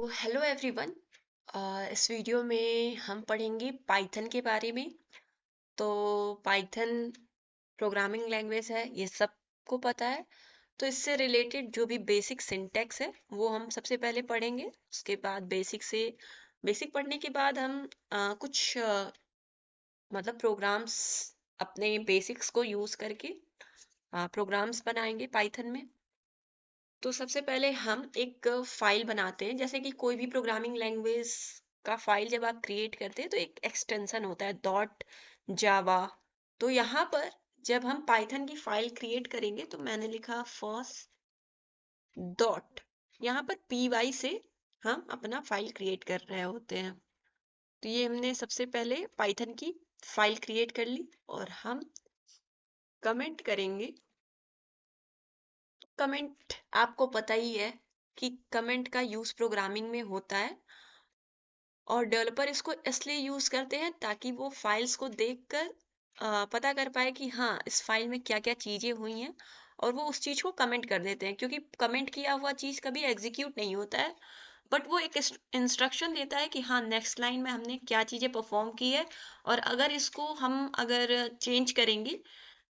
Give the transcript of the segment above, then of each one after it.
Hello everyone. इस video में हम पढ़ेंगे पाइथन के बारे में। तो पाइथन प्रोग्रामिंग लैंग्वेज है, ये सबको पता है। तो इससे रिलेटेड जो भी बेसिक सिंटैक्स है वो हम सबसे पहले पढ़ेंगे। उसके बाद बेसिक पढ़ने के बाद हम कुछ मतलब प्रोग्राम्स अपने बेसिक्स को यूज करके प्रोग्राम्स बनाएंगे पाइथन में। तो सबसे पहले हम एक फाइल बनाते हैं। जैसे कि कोई भी प्रोग्रामिंग लैंग्वेज का फाइल जब आप क्रिएट करते हैं तो एक एक्सटेंशन होता है डॉट जावा। तो यहाँ पर जब हम पाइथन की फाइल क्रिएट करेंगे तो मैंने लिखा फर्स्ट डॉट, यहाँ पर py से हम अपना फाइल क्रिएट कर रहे होते हैं। तो ये हमने सबसे पहले पाइथन की फाइल क्रिएट कर ली और हम कमेंट करेंगे। कमेंट आपको पता ही है कि कमेंट का यूज प्रोग्रामिंग में होता है और डेवलपर इसको इसलिए यूज करते हैं ताकि वो फाइल्स को देखकर पता कर पाए कि हाँ इस फाइल में क्या क्या चीजें हुई हैं, और वो उस चीज को कमेंट कर देते हैं। क्योंकि कमेंट किया हुआ चीज कभी एग्जीक्यूट नहीं होता है, बट वो एक इंस्ट्रक्शन देता है कि हाँ नेक्स्ट लाइन में हमने क्या चीजें परफॉर्म की है, और अगर इसको हम अगर चेंज करेंगे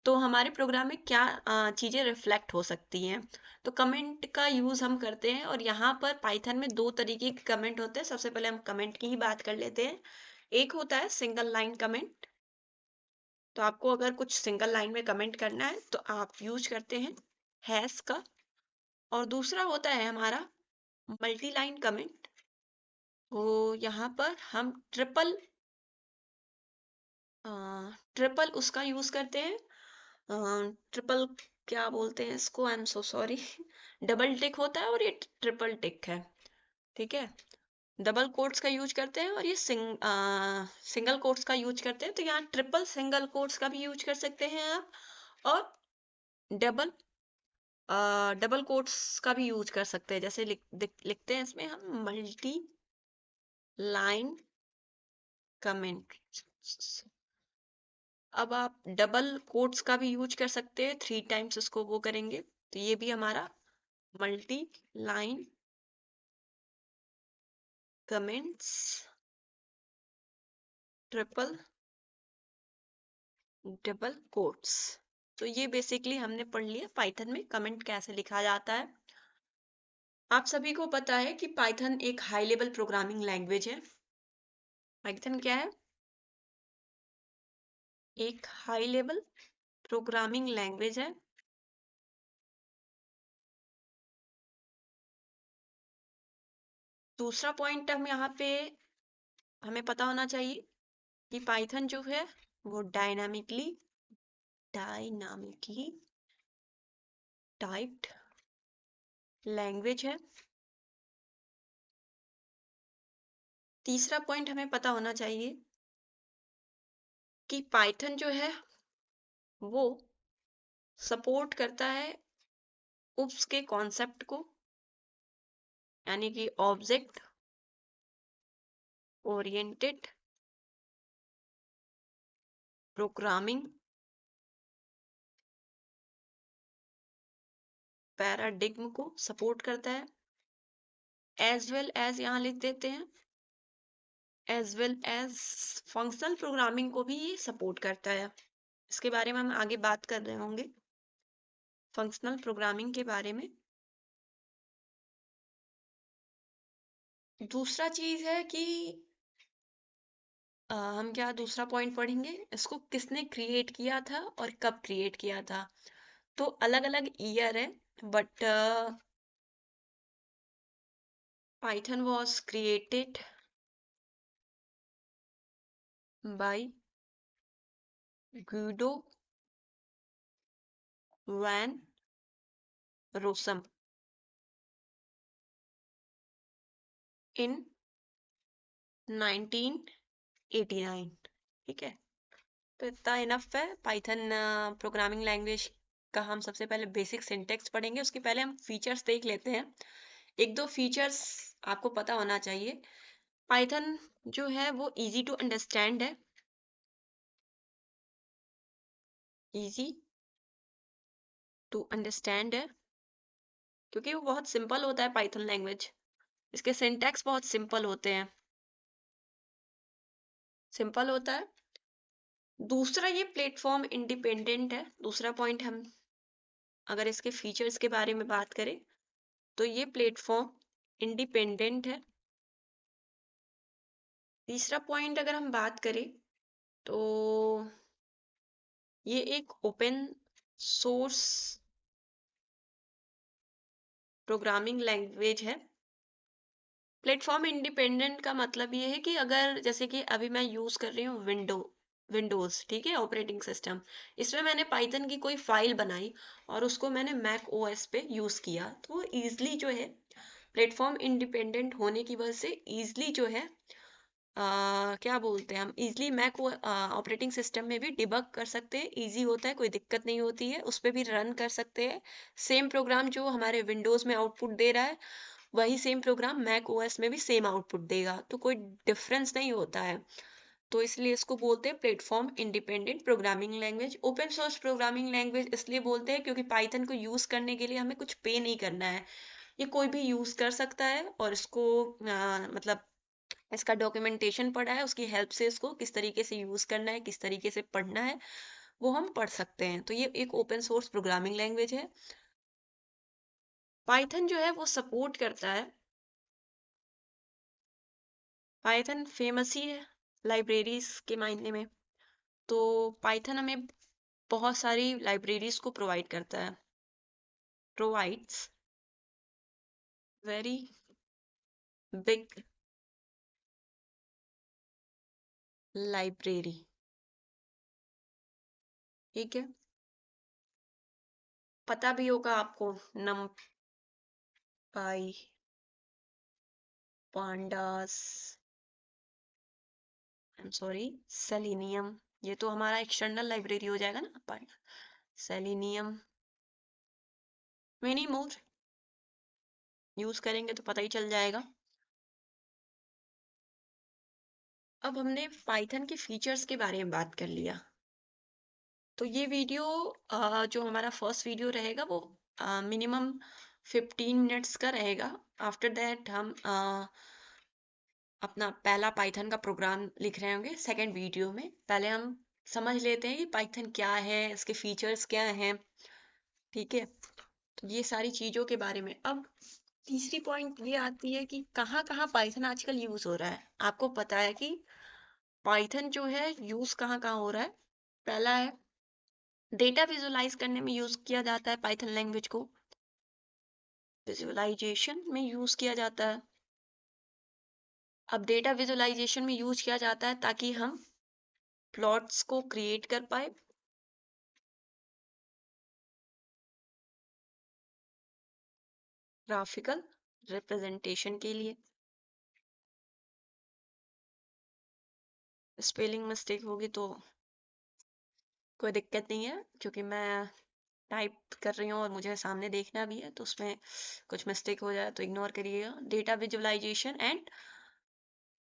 तो हमारे प्रोग्राम में क्या चीजें रिफ्लेक्ट हो सकती हैं। तो कमेंट का यूज हम करते हैं, और यहाँ पर पाइथन में दो तरीके के कमेंट होते हैं। सबसे पहले हम कमेंट की ही बात कर लेते हैं। एक होता है सिंगल लाइन कमेंट। तो आपको अगर कुछ सिंगल लाइन में कमेंट करना है तो आप यूज करते हैं हैश का। और दूसरा होता है हमारा मल्टी लाइन कमेंट। तो यहाँ पर हम ट्रिपल उसका यूज करते हैं। ट्रिपल क्या बोलते हैं इसको, I am so sorry. Double tick होता है और ये ट्रिपल टिक है। ठीक है, डबल कोट्स का यूज करते हैं और ये सिंगल कोट्स का यूज करते हैं। तो यहाँ ट्रिपल सिंगल कोट्स का भी यूज कर सकते हैं आप, और डबल डबल कोट्स का भी यूज कर सकते हैं। जैसे लिखते हैं इसमें हम मल्टी लाइन कमेंट। अब आप डबल कोट्स का भी यूज कर सकते हैं, 3 टाइम्स इसको वो करेंगे तो ये भी हमारा multi line comments triple double quotes. तो ये बेसिकली हमने पढ़ लिया पाइथन में कमेंट कैसे लिखा जाता है। आप सभी को पता है कि पाइथन एक हाई लेवल प्रोग्रामिंग लैंग्वेज है। पाइथन क्या है? एक हाई लेवल प्रोग्रामिंग लैंग्वेज है। दूसरा पॉइंट हम यहाँ पे हमें पता होना चाहिए कि पाइथन जो है वो डायनामिकली टाइप्ड लैंग्वेज है। तीसरा पॉइंट हमें पता होना चाहिए कि पाइथन जो है वो सपोर्ट करता है उप्स के कॉन्सेप्ट को, यानी कि ऑब्जेक्ट ओरिएंटेड प्रोग्रामिंग पैराडिग्म को सपोर्ट करता है। एज वेल एज यहाँ लिख देते हैं, as well as functional programming को भी ये सपोर्ट करता है। इसके बारे में हम आगे बात कर रहे होंगे, फंक्शनल प्रोग्रामिंग के बारे में। दूसरा चीज है कि हम क्या दूसरा पॉइंट पढ़ेंगे, इसको किसने क्रिएट किया था और कब क्रिएट किया था। तो अलग अलग ईयर है, but Python was created by Guido van Rossum in 1989। ठीक है, तो इतना इनफ है। पाइथन प्रोग्रामिंग लैंग्वेज का हम सबसे पहले बेसिक सिंटेक्स पढ़ेंगे, उसके पहले हम फीचर्स देख लेते हैं। एक दो फीचर्स आपको पता होना चाहिए। पाइथन जो है वो इजी टू अंडरस्टैंड है, इजी टू अंडरस्टैंड है, क्योंकि वो बहुत सिंपल होता है पाइथन लैंग्वेज। इसके सिंटैक्स बहुत सिंपल होते हैं, सिंपल होता है। दूसरा, ये प्लेटफॉर्म इंडिपेंडेंट है। दूसरा पॉइंट, हम अगर इसके फीचर्स के बारे में बात करें तो ये प्लेटफॉर्म इंडिपेंडेंट है। तीसरा पॉइंट अगर हम बात करें तो ये एक ओपन सोर्स प्रोग्रामिंग लैंग्वेज है। प्लेटफॉर्म इंडिपेंडेंट का मतलब ये है कि अगर जैसे कि अभी मैं यूज कर रही हूँ विंडोज, ठीक है, ऑपरेटिंग सिस्टम, इसमें मैंने पाइथन की कोई फाइल बनाई और उसको मैंने मैक ओएस पे यूज किया, तो वो ईजिली जो है प्लेटफॉर्म इंडिपेंडेंट होने की वजह से ईजिली जो है क्या बोलते हैं, हम इजीली मैक ऑपरेटिंग सिस्टम में भी डिबग कर सकते हैं। इजी होता है, कोई दिक्कत नहीं होती है, उस पर भी रन कर सकते हैं। सेम प्रोग्राम जो हमारे विंडोज में आउटपुट दे रहा है, वही सेम प्रोग्राम मैक ओएस में भी सेम आउटपुट देगा, तो कोई डिफरेंस नहीं होता है। तो इसलिए इसको बोलते हैं platform independent programming language. Open source programming language इसलिए बोलते हैं क्योंकि पाइथन को यूज करने के लिए हमें कुछ पे नहीं करना है, ये कोई भी यूज कर सकता है और इसको मतलब इसका डॉक्यूमेंटेशन पढ़ा है, उसकी हेल्प से इसको किस तरीके से यूज करना है, किस तरीके से पढ़ना है, वो हम पढ़ सकते हैं। तो ये एक ओपन सोर्स प्रोग्रामिंग लैंग्वेज है। पाइथन जो है वो सपोर्ट करता है, पाइथन फेमस ही है लाइब्रेरीज के मायने में। तो पाइथन हमें बहुत सारी लाइब्रेरीज को प्रोवाइड करता है, प्रोवाइड्स वेरी बिग लाइब्रेरी, ठीक है। पता भी होगा आपको, नमपाई, pandas, I am sorry, selenium, ये तो हमारा एक्सटर्नल लाइब्रेरी हो जाएगा ना, सेलिनियम, मेनी मोर, यूज करेंगे तो पता ही चल जाएगा। अब हमने पाइथन के फीचर्स के बारे में बात कर लिया, तो ये वीडियो जो हमारा फर्स्ट वीडियो रहेगा वो मिनिमम 15 मिनट्स का रहेगा। आफ्टर दैट हम अपना पहला पाइथन का प्रोग्राम लिख रहे होंगे सेकेंड वीडियो में। पहले हम समझ लेते हैं कि पाइथन क्या है, इसके फीचर्स क्या हैं, ठीक है। तो ये सारी चीजों के बारे में। अब तीसरी पॉइंट ये आती है कि कहाँ कहाँ पाइथन आजकल यूज हो रहा है। आपको पता है कि पाइथन जो है यूज कहाँ कहाँ हो रहा है। पहला है, डेटा विजुलाइज करने में यूज किया जाता है पाइथन लैंग्वेज को, विजुअलाइजेशन में यूज किया जाता है। अब डेटा विजुअलाइजेशन में यूज किया जाता है ताकि हम प्लॉट्स को क्रिएट कर पाए, ग्राफिकल रिप्रेजेंटेशन के लिए। स्पेलिंग मिस्टेक होगी तो कोई दिक्कत नहीं है, क्योंकि मैं टाइप कर रही हूँ और मुझे सामने देखना भी है, तो उसमें कुछ मिस्टेक हो जाए तो इग्नोर करिएगा। डेटा विजुअलाइजेशन एंड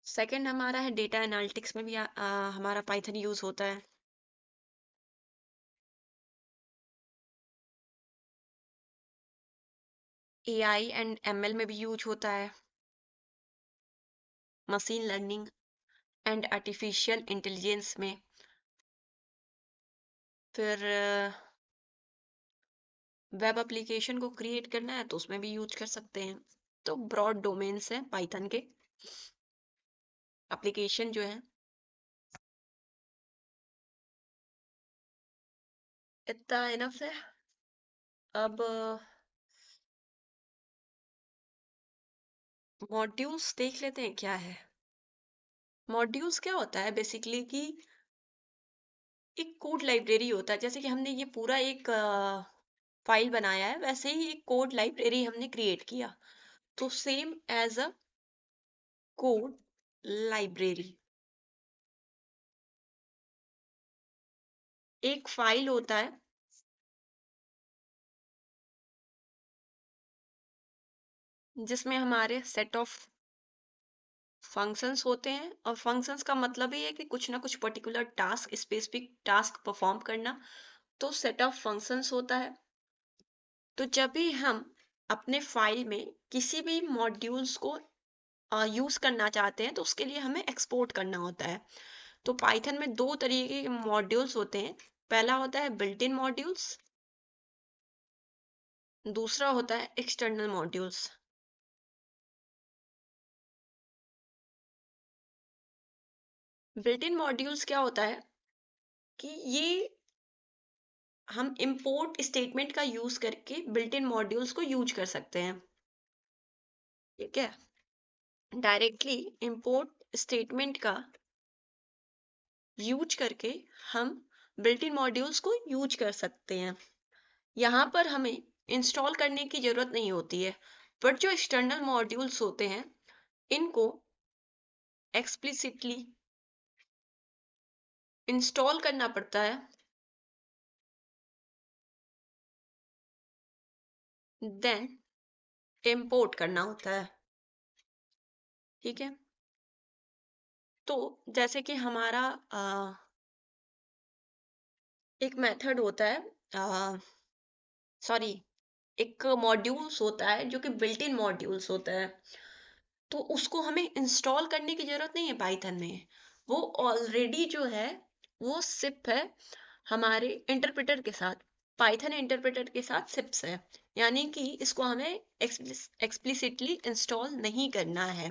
सेकंड हमारा है डेटा एनालिटिक्स में भी हमारा पाइथन यूज होता है। एआई एंड एमएल में भी यूज होता है, machine learning and artificial intelligence में। फिर वेब एप्लीकेशन को क्रिएट करना है तो उसमें भी यूज कर सकते हैं। तो ब्रॉड डोमेन्स हैं पाइथन के, एप्लीकेशन जो है। इतना इनफ है। अब मॉड्यूल्स देख लेते हैं क्या है। मॉड्यूल्स क्या होता है बेसिकली कि एक कोड लाइब्रेरी होता है। जैसे कि हमने ये पूरा एक फाइल बनाया है, वैसे ही एक कोड लाइब्रेरी हमने क्रिएट किया, तो same as a code library. एक फाइल होता है जिसमें हमारे सेट ऑफ फंक्शंस होते हैं, और फंक्शंस का मतलब ही है कि कुछ ना कुछ particular task, specific task perform करना, तो सेट ऑफ फंक्शंस होता है। तो जब भी हम अपने फाइल में किसी भी मॉड्यूल्स को यूज करना चाहते हैं तो उसके लिए हमें एक्सपोर्ट करना होता है। तो पाइथन में दो तरीके के मॉड्यूल्स होते हैं। पहला होता है बिल्ट इन मॉड्यूल्स, दूसरा होता है external modules. Built in modules क्या होता है कि ये हम इंपोर्ट स्टेटमेंट का यूज करके बिल्ट इन मॉड्यूल्स को यूज कर सकते हैं। ठीक है, डायरेक्टली इंपोर्ट स्टेटमेंट का यूज करके हम बिल्ट इन मॉड्यूल्स को यूज कर सकते हैं। यहाँ पर हमें इंस्टॉल करने की जरूरत नहीं होती है, बट जो एक्सटर्नल मॉड्यूल्स होते हैं इनको एक्सप्लिसिटली इंस्टॉल करना पड़ता है, देन इंपोर्ट करना होता है। ठीक है, तो जैसे कि हमारा एक मेथड होता है, सॉरी, एक मॉड्यूल्स होता है जो कि बिल्ट इन मॉड्यूल्स होता है, तो उसको हमें इंस्टॉल करने की जरूरत नहीं है पाइथन में। वो ऑलरेडी जो है वो सिप है हमारे इंटरप्रेटर के साथ, पाइथन इंटरप्रेटर के साथ सिप्स है, यानी कि इसको हमें एक्सप्लिसिटली इंस्टॉल नहीं करना है।